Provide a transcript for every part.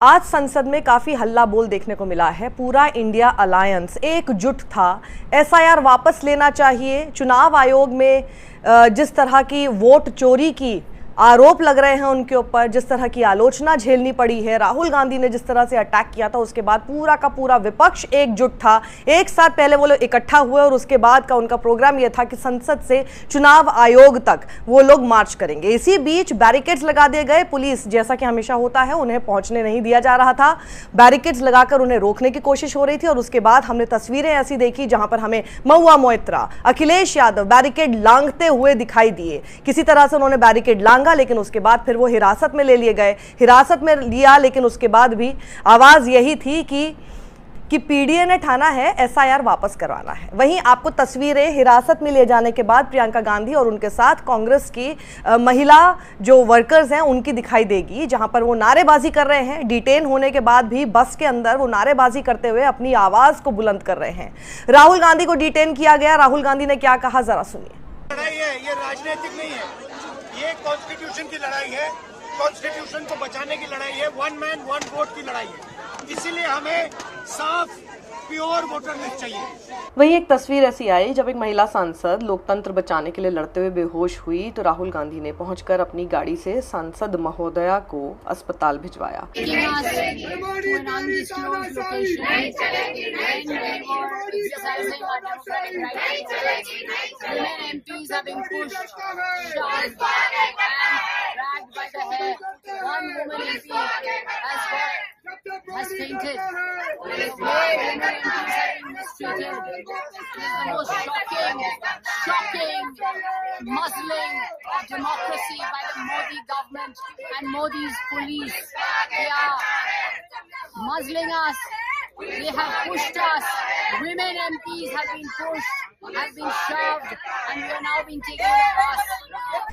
आज संसद में काफी हल्ला बोल देखने को मिला है। पूरा इंडिया अलायंस एकजुट था। एसआईआर वापस लेना चाहिए। चुनाव आयोग में जिस तरह की वोट चोरी की आरोप लग रहे हैं उनके ऊपर, जिस तरह की आलोचना झेलनी पड़ी है, राहुल गांधी ने जिस तरह से अटैक किया था, उसके बाद पूरा का पूरा विपक्ष एकजुट था। एक साथ पहले वो लोग इकट्ठा हुए और उसके बाद का उनका प्रोग्राम यह था कि संसद से चुनाव आयोग तक वो लोग मार्च करेंगे। इसी बीच बैरिकेड्स लगा दिए गए। पुलिस, जैसा कि हमेशा होता है, उन्हें पहुंचने नहीं दिया जा रहा था। बैरिकेड्स लगाकर उन्हें रोकने की कोशिश हो रही थी और उसके बाद हमने तस्वीरें ऐसी देखी जहां पर हमें महुआ मोइत्रा, अखिलेश यादव बैरिकेड लांघते हुए दिखाई दिए। किसी तरह से उन्होंने बैरिकेड लांघा, लेकिन उसके बाद फिर वो हिरासत में ले लिए गए। हिरासत में लिया, लेकिन उसके बाद भी आवाज यही थी कि पीडीए ने ठाना है एसआईआर वापस करवाना है। वहीं आपको तस्वीरें हिरासत में ले जाने के बाद प्रियंका गांधी और उनके साथ कांग्रेस की महिला जो वर्कर्स हैं उनकी दिखाई देगी, जहां पर वो नारेबाजी कर रहे हैं। डिटेन होने के बाद भी बस के अंदर वो नारेबाजी करते हुए अपनी आवाज को बुलंद कर रहे हैं। राहुल गांधी को डिटेन किया गया। राहुल गांधी ने क्या कहा, जरा सुनिए। लड़ाई है, ये राजनीतिक नहीं है, ये कॉन्स्टिट्यूशन की लड़ाई है। कॉन्स्टिट्यूशन को बचाने की लड़ाई है। वन मैन वन वोट की लड़ाई है। इसीलिए हमें साफ प्योर वोटर लिस्ट चाहिए। वहीं एक तस्वीर ऐसी आई जब एक महिला सांसद लोकतंत्र बचाने के लिए लड़ते हुए बेहोश हुई तो राहुल गांधी ने पहुंचकर अपनी गाड़ी से सांसद महोदया को अस्पताल भिजवाया। has fainted. The most shocking muzzling of democracy by the Modi government and Modi's police. They are muzzling us. They have pushed us. Women MPs have been pushed, have been shoved, and we are now being taken to the bus.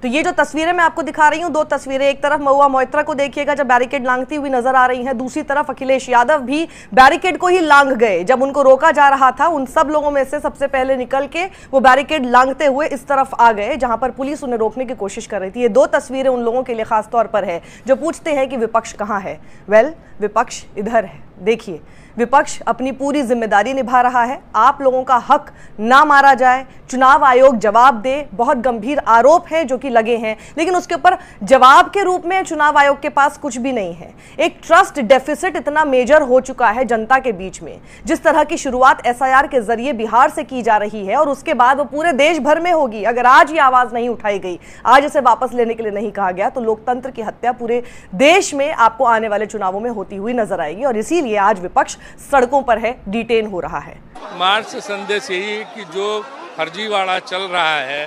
तो ये जो तस्वीरें मैं आपको दिखा रही हूँ, दो तस्वीरें, एक तरफ महुआ मोइत्रा को देखिएगा जब बैरिकेड लांघती हुई नजर आ रही हैं, दूसरी तरफ अखिलेश यादव भी बैरिकेड को ही लांघ गए। जब उनको रोका जा रहा था, उन सब लोगों में से सबसे पहले निकल के वो बैरिकेड लांघते हुए इस तरफ आ गए जहां पर पुलिस उन्हें रोकने की कोशिश कर रही थी। ये दो तस्वीरें उन लोगों के लिए खास तौर पर है जो पूछते हैं कि विपक्ष कहां है। वेल, विपक्ष इधर है। देखिए, विपक्ष अपनी पूरी जिम्मेदारी निभा रहा है। आप लोगों का हक ना मारा जाए, चुनाव आयोग जवाब दे। बहुत गंभीर आरोप हैं जो कि लगे हैं, लेकिन उसके ऊपर जवाब के रूप में चुनाव आयोग के पास कुछ भी नहीं है। एक ट्रस्ट डेफिसिट इतना मेजर हो चुका है जनता के बीच में। जिस तरह की शुरुआत एसआईआर के जरिए बिहार से की जा रही है और उसके बाद वो पूरे देश भर में होगी। अगर आज ये आवाज नहीं उठाई गई, आज इसे वापस लेने के लिए नहीं कहा गया, तो लोकतंत्र की हत्या पूरे देश में आपको आने वाले चुनावों में होती हुई नजर आएगी। और इसीलिए आज विपक्ष सड़कों पर है, डिटेन हो रहा है। मार्च से संदेश यही है कि जो फर्जीवाड़ा चल रहा है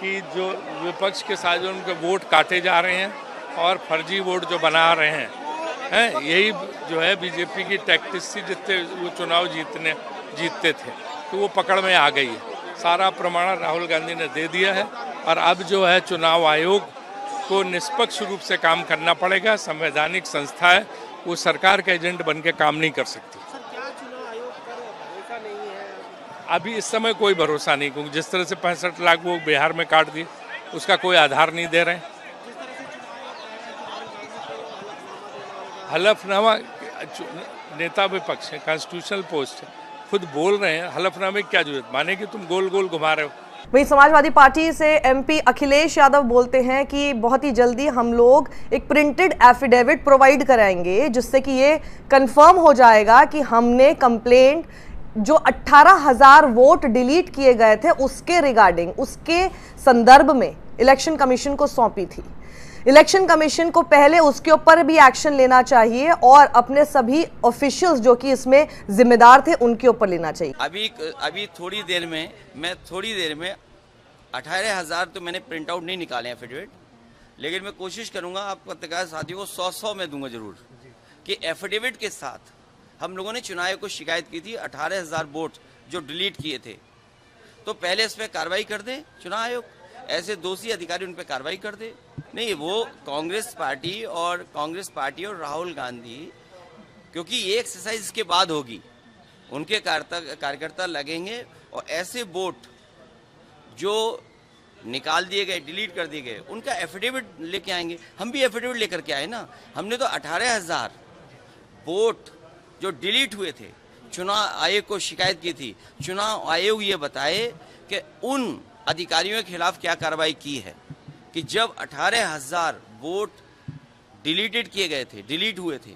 कि जो विपक्ष के साथ जो उनके वोट काटे जा रहे हैं और फर्जी वोट जो बना रहे हैं, यही जो है बीजेपी की टैक्टिक्स थी। जितने वो चुनाव जीतते थे तो वो पकड़ में आ गई है। सारा प्रमाण राहुल गांधी ने दे दिया है और अब जो है चुनाव आयोग को निष्पक्ष रूप से काम करना पड़ेगा। संवैधानिक संस्था है, वो सरकार का एजेंट बन के काम नहीं कर सकती। अभी इस समय कोई भरोसा नहीं, क्योंकि जिस तरह से 65 लाख वो बिहार में काट दिए, उसका कोई आधार नहीं दे रहे हैं। हलफनामा, नेता विपक्ष है, कॉन्स्टिट्यूशनल पोस्ट है, खुद बोल रहे हैं। हलफनामे की क्या जरूरत, माने कि तुम गोल गोल घुमा रहे हो। वहीं समाजवादी पार्टी से एमपी अखिलेश यादव बोलते हैं कि बहुत ही जल्दी हम लोग एक प्रिंटेड एफिडेविट प्रोवाइड कराएंगे जिससे कि ये कंफर्म हो जाएगा कि हमने कंप्लेंट जो 18,000 वोट डिलीट किए गए थे उसके रिगार्डिंग, उसके संदर्भ में इलेक्शन कमीशन को सौंपी थी। इलेक्शन कमीशन को पहले उसके ऊपर भी एक्शन लेना चाहिए और अपने सभी ऑफिशियल्स जो कि इसमें जिम्मेदार थे उनके ऊपर लेना चाहिए। अभी थोड़ी देर में 18,000 तो मैंने प्रिंट आउट नहीं निकाले एफिडेविट, लेकिन मैं कोशिश करूंगा आपको पत्रकार साथियों को 100 में दूंगा जरूर कि एफिडेविट के साथ हम लोगों ने चुनाव आयोग को शिकायत की थी 18,000 वोट जो डिलीट किए थे, तो पहले इस पर कार्रवाई कर दे चुनाव आयोग, ऐसे दोषी अधिकारी उन पर कार्रवाई कर दे। नहीं, वो कांग्रेस पार्टी और राहुल गांधी, क्योंकि ये एक्सरसाइज इसके बाद होगी, उनके कार्यकर्ता लगेंगे और ऐसे वोट जो निकाल दिए गए, डिलीट कर दिए गए, उनका एफिडेविट लेके आएंगे। हम भी एफिडेविट लेकर के आए ना। हमने तो 18,000 वोट जो डिलीट हुए थे, चुनाव आयोग को शिकायत की थी, चुनाव आयोग ये बताए कि उन अधिकारियों के खिलाफ क्या कार्रवाई की है कि जब 18,000 वोट डिलीटेड किए गए थे, डिलीट हुए थे,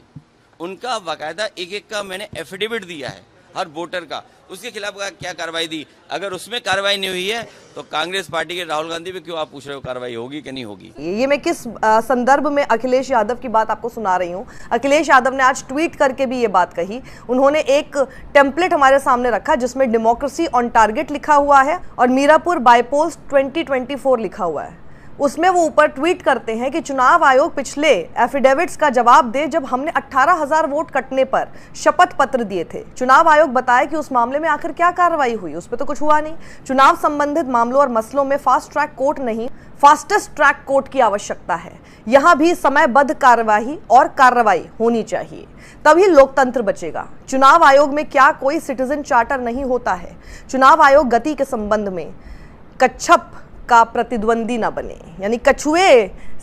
उनका बाकायदा एक एक का मैंने एफिडेविट दिया है हर वोटर का, उसके खिलाफ क्या कार्रवाई दी। अगर उसमें कार्रवाई नहीं हुई है तो कांग्रेस पार्टी के राहुल गांधी पे क्यों आप पूछ रहे हो कार्रवाई होगी कि नहीं होगी। ये मैं किस संदर्भ में अखिलेश यादव की बात आपको सुना रही हूँ। अखिलेश यादव ने आज ट्वीट करके भी ये बात कही। उन्होंने एक टेम्पलेट हमारे सामने रखा जिसमें डेमोक्रेसी ऑन टारगेट लिखा हुआ है और मीरापुर बाईपोल्स 2024 लिखा हुआ है। उसमें वो ऊपर ट्वीट करते हैं कि चुनाव आयोग पिछले एफिडेविट्स का जवाब दे जब हमने 18,000 वोट कटने पर शपथ पत्र दिए थे। चुनाव आयोग बताए कि उस मामले में आखिर क्या कार्रवाई हुई, उस पर तो कुछ हुआ नहीं। चुनाव संबंधित मामलों और मसलों में फास्ट ट्रैक कोर्ट नहीं, फास्टेस्ट ट्रैक कोर्ट की आवश्यकता है। यहां भी समयबद्ध कार्यवाही और कार्रवाई होनी चाहिए, तभी लोकतंत्र बचेगा। चुनाव आयोग में क्या कोई सिटीजन चार्टर नहीं होता है? चुनाव आयोग गति के संबंध में कच्छप का प्रतिद्वंदी ना बने, यानी कछुए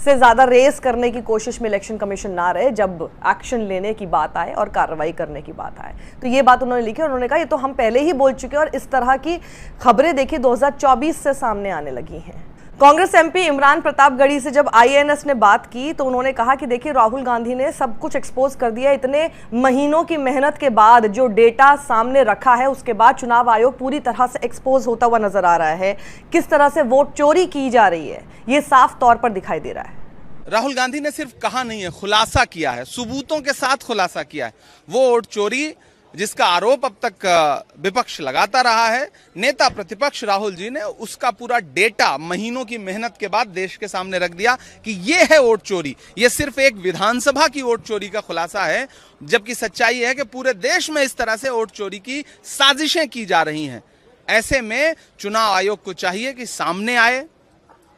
से ज्यादा रेस करने की कोशिश में इलेक्शन कमीशन ना रहे जब एक्शन लेने की बात आए और कार्रवाई करने की बात आए। तो ये बात उन्होंने लिखी और उन्होंने कहा ये तो हम पहले ही बोल चुके हैं और इस तरह की खबरें देखिए 2024 से सामने आने लगी हैं। कांग्रेस एमपी इमरान प्रतापगढ़ी से जब आईएनएस ने बात की तो उन्होंने कहा कि देखिए राहुल गांधी ने सब कुछ एक्सपोज कर दिया। इतने महीनों की मेहनत के बाद जो डेटा सामने रखा है उसके बाद चुनाव आयोग पूरी तरह से एक्सपोज होता हुआ नजर आ रहा है। किस तरह से वोट चोरी की जा रही है ये साफ तौर पर दिखाई दे रहा है। राहुल गांधी ने सिर्फ कहा नहीं है, खुलासा किया है, सबूतों के साथ खुलासा किया है। वोट चोरी जिसका आरोप अब तक विपक्ष लगाता रहा है, नेता प्रतिपक्ष राहुल जी ने उसका पूरा डेटा महीनों की मेहनत के बाद देश के सामने रख दिया कि ये है वोट चोरी। ये सिर्फ एक विधानसभा की वोट चोरी का खुलासा है, जबकि सच्चाई है कि पूरे देश में इस तरह से वोट चोरी की साजिशें की जा रही हैं। ऐसे में चुनाव आयोग को चाहिए कि सामने आए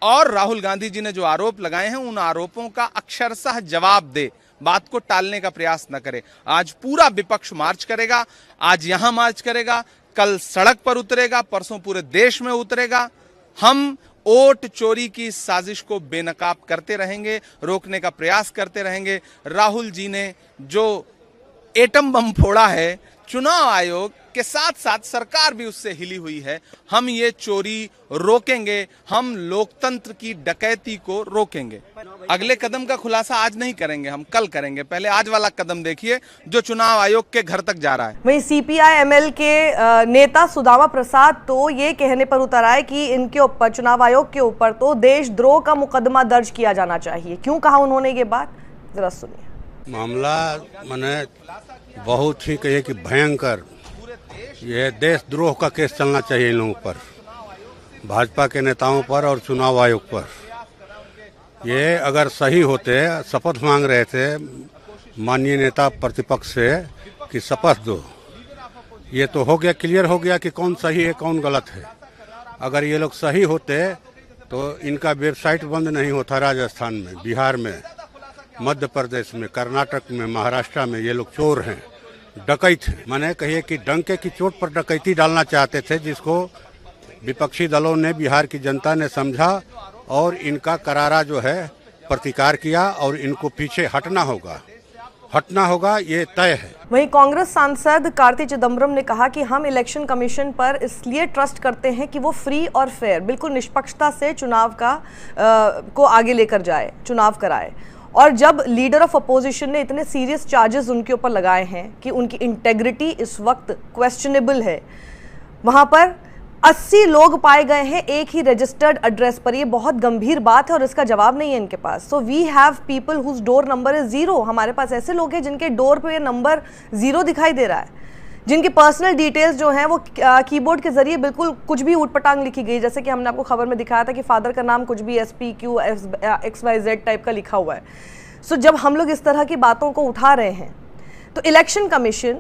और राहुल गांधी जी ने जो आरोप लगाए हैं उन आरोपों का अक्षरशः जवाब दे, बात को टालने का प्रयास न करे। आज पूरा विपक्ष मार्च करेगा, आज यहां मार्च करेगा, कल सड़क पर उतरेगा, परसों पूरे देश में उतरेगा। हम वोट चोरी की साजिश को बेनकाब करते रहेंगे, रोकने का प्रयास करते रहेंगे। राहुल जी ने जो एटम बम फोड़ा है, चुनाव आयोग के साथ साथ सरकार भी उससे हिली हुई है। हम ये चोरी रोकेंगे, हम लोकतंत्र की डकैती को रोकेंगे। अगले कदम का खुलासा आज नहीं करेंगे, हम कल करेंगे। पहले आज वाला कदम देखिए जो चुनाव आयोग के घर तक जा रहा है। वहीं सीपीआई-एमएल के नेता सुदामा प्रसाद तो ये कहने पर उतर आए कि इनके ऊपर, चुनाव आयोग के ऊपर तो देशद्रोह का मुकदमा दर्ज किया जाना चाहिए। क्यों कहा उन्होंने ये बात, जरा सुनिए। मामला माने बहुत ही कहिए कि भयंकर, ये देशद्रोह का केस चलना चाहिए इन लोगों पर, भाजपा के नेताओं पर और चुनाव आयोग पर। ये अगर सही होते, शपथ मांग रहे थे माननीय नेता प्रतिपक्ष से कि शपथ दो, ये तो हो गया, क्लियर हो गया कि कौन सही है कौन गलत है। अगर ये लोग सही होते तो इनका वेबसाइट बंद नहीं होता। राजस्थान में, बिहार में, मध्य प्रदेश में, कर्नाटक में, महाराष्ट्र में ये लोग चोर हैं, डकैत हैं। माने कहिए कि डंके की चोट पर डकैती डालना चाहते थे, जिसको विपक्षी दलों ने, बिहार की जनता ने समझा और इनका करारा जो है प्रतिकार किया और इनको पीछे हटना होगा, ये तय है। वहीं कांग्रेस सांसद कार्ति चिदम्बरम ने कहा कि हम इलेक्शन कमीशन पर इसलिए ट्रस्ट करते हैं कि वो फ्री और फेयर, बिल्कुल निष्पक्षता से चुनाव को आगे लेकर जाए, चुनाव कराए। और जब लीडर ऑफ अपोजिशन ने इतने सीरियस चार्जेस उनके ऊपर लगाए हैं कि उनकी इंटेग्रिटी इस वक्त क्वेश्चनेबल है, वहां पर 80 लोग पाए गए हैं एक ही रजिस्टर्ड एड्रेस पर। ये बहुत गंभीर बात है और इसका जवाब नहीं है इनके पास। So we have people whose door number is 0। हमारे पास ऐसे लोग हैं जिनके डोर पे नंबर 0 दिखाई दे रहा है, जिनकी पर्सनल डिटेल्स जो हैं वो कीबोर्ड के जरिए बिल्कुल कुछ भी ऊटपटांग लिखी गई। जैसे कि हमने आपको खबर में दिखाया था कि फादर का नाम कुछ भी SPQ XYZ टाइप का लिखा हुआ है। सो जब हम लोग इस तरह की बातों को उठा रहे हैं तो इलेक्शन कमीशन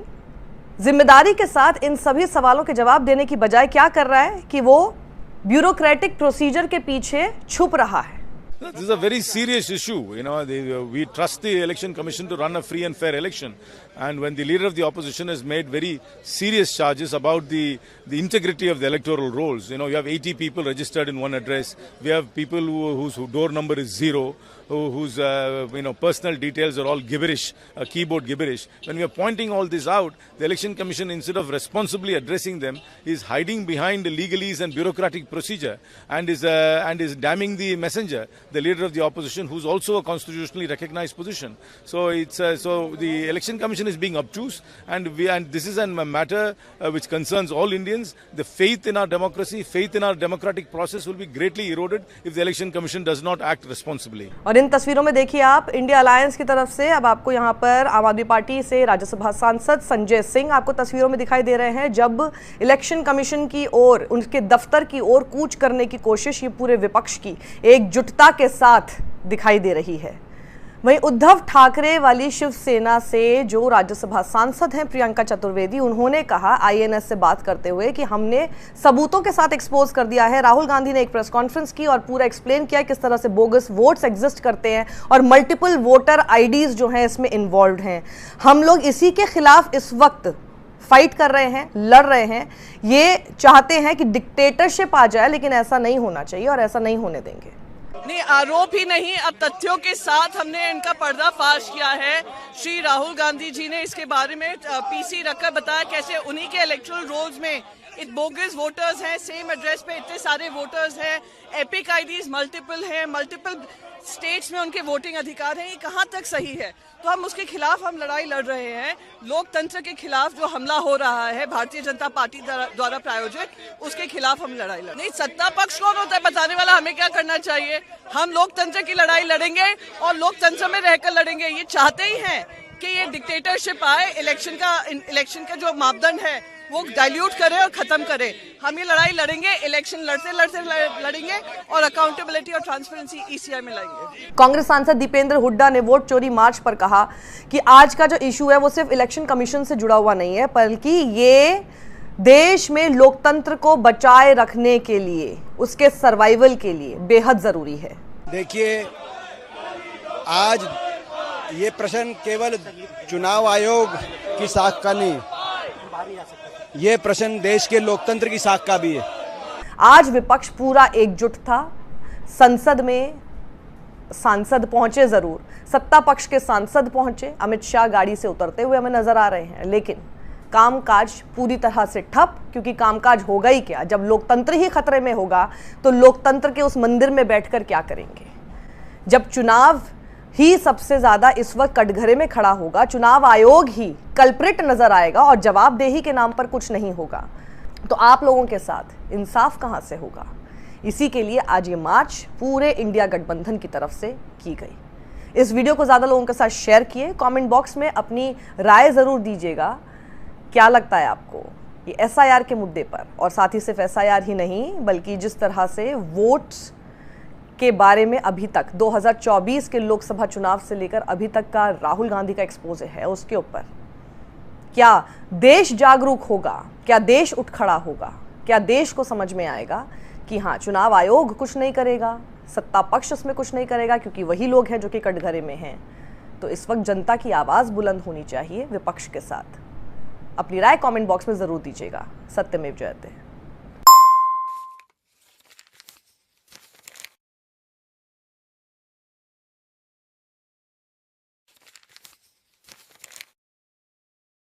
जिम्मेदारी के साथ इन सभी सवालों के जवाब देने की बजाय क्या कर रहा है कि वो ब्यूरोक्रेटिक प्रोसीजर के पीछे छुप रहा है। This is a very serious issue. We trust the election commission to run a free and fair election. And when the leader of the opposition has made very serious charges about the integrity of the electoral rolls, you have 80 people registered in one address. We have people whose door number is 0. whose personal details are all gibberish, keyboard gibberish. When we are pointing all this out, the Election Commission, instead of responsibly addressing them, is hiding behind legalese and bureaucratic procedure and is damning the messenger, the leader of the opposition, who's also a constitutionally recognized position. So so the Election Commission is being obtuse, and this is a matter which concerns all Indians. The faith in our democracy, faith in our democratic process will be greatly eroded if the Election Commission does not act responsibly. और इन तस्वीरों में देखिए आप India alliance की तरफ से अब आपको यहाँ पर आम आदमी पार्टी से राज्यसभा सांसद संजय सिंह आपको तस्वीरों में दिखाई दे रहे हैं, जब इलेक्शन कमीशन की ओर, उनके दफ्तर की ओर कूच करने की कोशिश ये पूरे विपक्ष की एकजुटता के साथ दिखाई दे रही है। वहीं उद्धव ठाकरे वाली शिवसेना से जो राज्यसभा सांसद हैं प्रियंका चतुर्वेदी, उन्होंने कहा आईएनएस से बात करते हुए कि हमने सबूतों के साथ एक्सपोज कर दिया है। राहुल गांधी ने एक प्रेस कॉन्फ्रेंस की और पूरा एक्सप्लेन किया किस तरह से बोगस वोट्स एग्जिस्ट करते हैं और मल्टीपल वोटर आईडीज जो हैं इसमें इन्वॉल्व हैं। हम लोग इसी के खिलाफ इस वक्त फाइट कर रहे हैं, लड़ रहे हैं। ये चाहते हैं कि डिक्टेटरशिप आ जाए, लेकिन ऐसा नहीं होना चाहिए और ऐसा नहीं होने देंगे। नहीं, आरोप ही नहीं, अब तथ्यों के साथ हमने इनका पर्दाफाश किया है। श्री राहुल गांधी जी ने इसके बारे में पीसी रखकर बताया कैसे उन्हीं के इलेक्टोरल रोल्स में बोगस वोटर्स हैं, सेम एड्रेस पे इतने सारे वोटर्स हैं, एपिक आईडीज मल्टीपल हैं, मल्टीपल स्टेट्स में उनके वोटिंग अधिकार हैं। ये कहाँ तक सही है? तो हम उसके खिलाफ हम लड़ाई लड़ रहे हैं। लोकतंत्र के खिलाफ जो हमला हो रहा है भारतीय जनता पार्टी द्वारा प्रायोजित, उसके खिलाफ हम लड़ाई लड़। नहीं, सत्ता पक्ष कौन होता है बताने वाला? हमें क्या करना चाहिए? हम लोकतंत्र की लड़ाई लड़ेंगे और लोकतंत्र में रहकर लड़ेंगे। ये चाहते ही हैं कि ये डिक्टेटरशिप आए, इलेक्शन का जो मापदंड है वो डाइल्यूट करे और खत्म करे। हम ये लड़ाई लड़ेंगे, इलेक्शन लड़ते लड़ते लड़ेंगे और अकाउंटेबिलिटी और ट्रांसपेरेंसी ईसीआई में लाएंगे। कांग्रेस सांसद दीपेंद्र हुड्डा ने वोट चोरी मार्च पर कहा कि आज का जो इशू है वो सिर्फ इलेक्शन कमीशन से जुड़ा हुआ नहीं है, बल्कि ये देश में लोकतंत्र को बचाए रखने के लिए, उसके सर्वाइवल के लिए बेहद जरूरी है। देखिए, आज ये प्रश्न केवल चुनाव आयोग की साख का नहीं, ये प्रश्न देश के लोकतंत्र की साख का भी है। आज विपक्ष पूरा एकजुट था। संसद में सांसद पहुंचे जरूर, सत्ता पक्ष के सांसद पहुंचे, अमित शाह गाड़ी से उतरते हुए हमें नजर आ रहे हैं, लेकिन कामकाज पूरी तरह से ठप, क्योंकि कामकाज होगा ही क्या? जब लोकतंत्र ही खतरे में होगा तो लोकतंत्र के उस मंदिर में बैठकर क्या करेंगे? जब चुनाव ही सबसे ज्यादा इस वक्त कटघरे में खड़ा होगा, चुनाव आयोग ही कल्प्रिट नजर आएगा और जवाबदेही के नाम पर कुछ नहीं होगा, तो आप लोगों के साथ इंसाफ कहां से होगा? इसी के लिए आज ये मार्च पूरे इंडिया गठबंधन की तरफ से की गई। इस वीडियो को ज्यादा लोगों के साथ शेयर किए, कमेंट बॉक्स में अपनी राय जरूर दीजिएगा। क्या लगता है आपको ये एसआईआर के मुद्दे पर? और साथ ही सिर्फ एसआईआर ही नहीं, बल्कि जिस तरह से वोट्स के बारे में अभी तक 2024 के लोकसभा चुनाव से लेकर अभी तक का राहुल गांधी का एक्सपोज है, उसके ऊपर क्या देश जागरूक होगा? क्या देश उठ खड़ा होगा? क्या देश को समझ में आएगा कि हाँ, चुनाव आयोग कुछ नहीं करेगा, सत्ता पक्ष उसमें कुछ नहीं करेगा, क्योंकि वही लोग हैं जो कि कटघरे में हैं? तो इस वक्त जनता की आवाज़ बुलंद होनी चाहिए विपक्ष के साथ। अपनी राय कमेंट बॉक्स में ज़रूर दीजिएगा। सत्यमेव जयते।